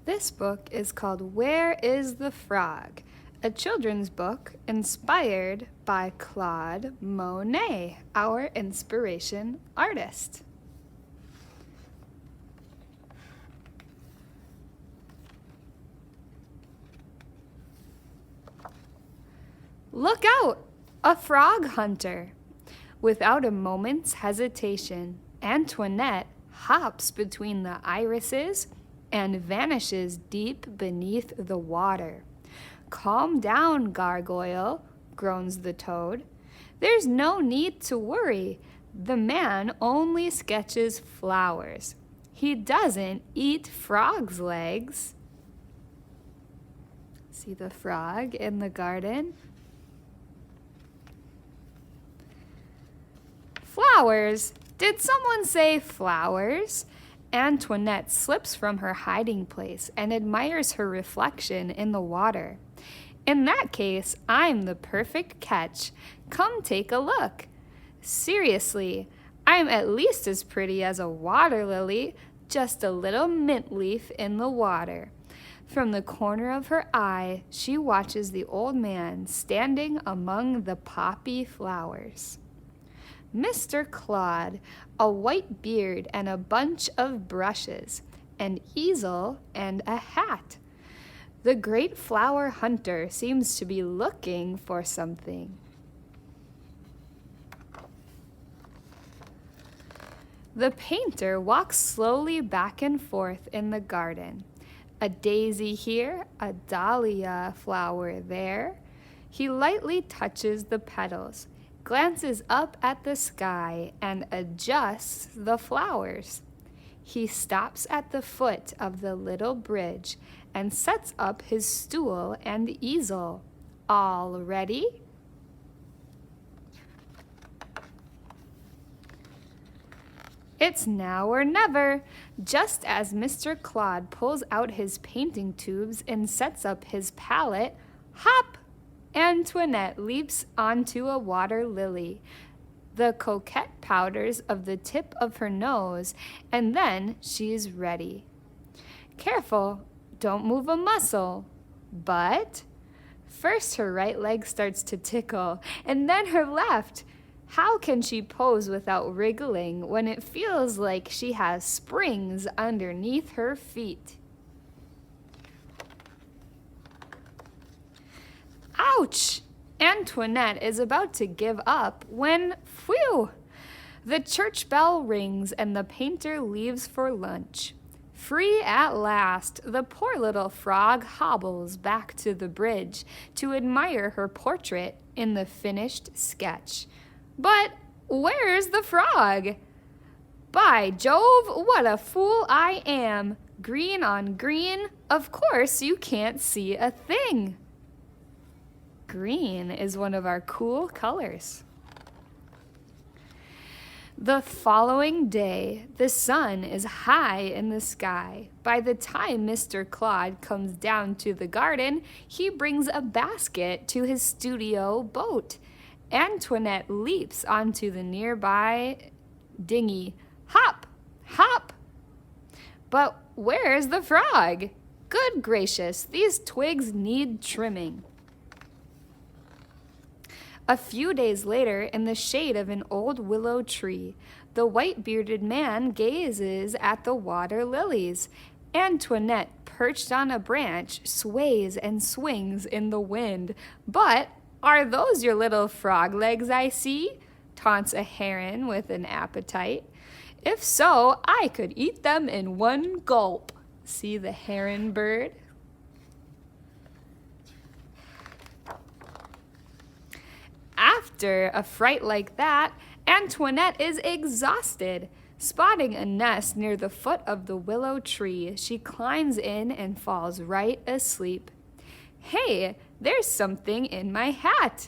This book is called Where is the Frog? A children's book inspired by Claude Monet, our inspiration artist. Look out! A frog hunter! Without a moment's hesitation, Antoinette hops between the irises and vanishes deep beneath the water. Calm down, Gargoyle, groans the toad. There's no need to worry. The man only sketches flowers. He doesn't eat frogs' legs. See the frog in the garden? Flowers? Did someone say flowers? Antoinette slips from her hiding place and admires her reflection in the water. In that case, I'm the perfect catch. Come take a look. Seriously, I'm at least as pretty as a water lily, just a little mint leaf in the water. From the corner of her eye, she watches the old man standing among the poppy flowers. Mr. Claude, a white beard and a bunch of brushes, an easel and a hat. The great flower hunter seems to be looking for something. The painter walks slowly back and forth in the garden. A daisy here, a dahlia flower there. He lightly touches the petals, glances up at the sky, and adjusts the flowers. He stops at the foot of the little bridge and sets up his stool and easel. All ready? It's now or never. Just as Mr. Claude pulls out his painting tubes and sets up his palette, hop! Antoinette leaps onto a water lily. The coquette powders of the tip of her nose, and then she's ready. Careful, don't move a muscle. But first her right leg starts to tickle, and then her left. How can she pose without wriggling when it feels like she has springs underneath her feet? Ouch! Antoinette is about to give up when, phew! The church bell rings and the painter leaves for lunch. Free at last, the poor little frog hobbles back to the bridge to admire her portrait in the finished sketch. But where's the frog? By Jove, what a fool I am! Green on green, of course you can't see a thing. Green is one of our cool colors. The following day, the sun is high in the sky. By the time Mr. Claude comes down to the garden, he brings a basket to his studio boat. Antoinette leaps onto the nearby dinghy. Hop! Hop! But where's the frog? Good gracious, these twigs need trimming. A few days later, in the shade of an old willow tree, the white-bearded man gazes at the water lilies. Antoinette, perched on a branch, sways and swings in the wind. But are those your little frog legs I see? Taunts a heron with an appetite. If so, I could eat them in one gulp. See the heron bird? After a fright like that, Antoinette is exhausted. Spotting a nest near the foot of the willow tree, she climbs in and falls right asleep. Hey, there's something in my hat,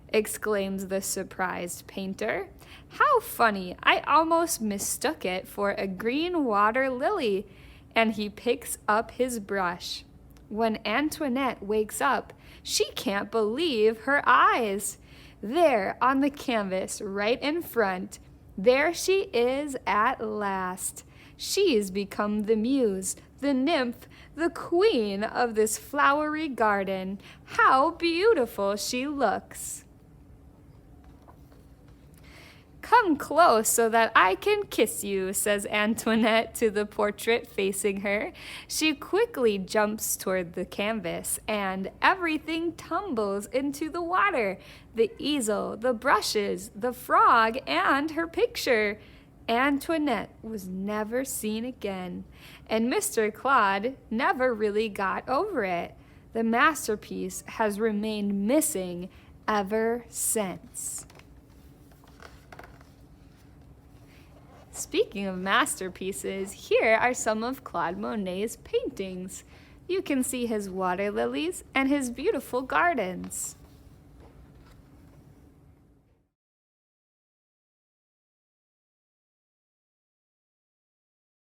exclaims the surprised painter. How funny, I almost mistook it for a green water lily. And he picks up his brush. When Antoinette wakes up, she can't believe her eyes. There on the canvas right in front, there she is at last. She's become the muse, the nymph, the queen of this flowery garden. How beautiful she looks! Come close so that I can kiss you, says Antoinette to the portrait facing her. She quickly jumps toward the canvas, and everything tumbles into the water. The easel, the brushes, the frog, and her picture. Antoinette was never seen again, and Mr. Claude never really got over it. The masterpiece has remained missing ever since. Speaking of masterpieces, here are some of Claude Monet's paintings. You can see his water lilies and his beautiful gardens.